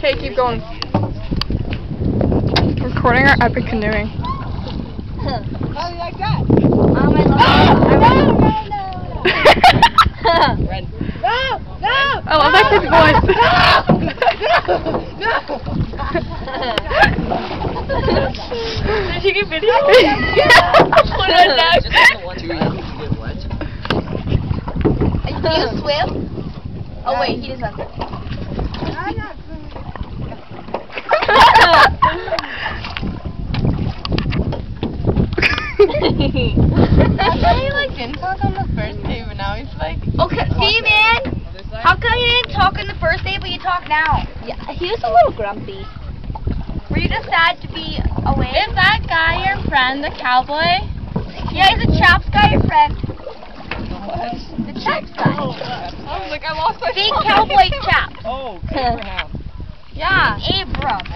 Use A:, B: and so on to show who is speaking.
A: Okay, keep going. Recording our epic canoeing.
B: How do you like that?
C: I love
B: Ren. No! No!
A: I love that kid's voice.
B: No!
A: Did you get video?
C: Put it down. Just like the one time you get wet. Do you swim? Oh wait, he doesn't swim.
B: I'm not I thought he like didn't talk on the first day, but now he's like.
C: Okay, see, man. How come you didn't talk on the first day, but you talk now? Yeah, he was a little grumpy. Were you just sad to be away?
A: Is that guy your friend, the cowboy?
C: Yeah, he's a chaps guy, your friend.
B: What?
C: The chaps guy.
B: I was like, I lost my
C: Big cowboy chap.
B: Oh, Abraham.
C: Yeah, Abram.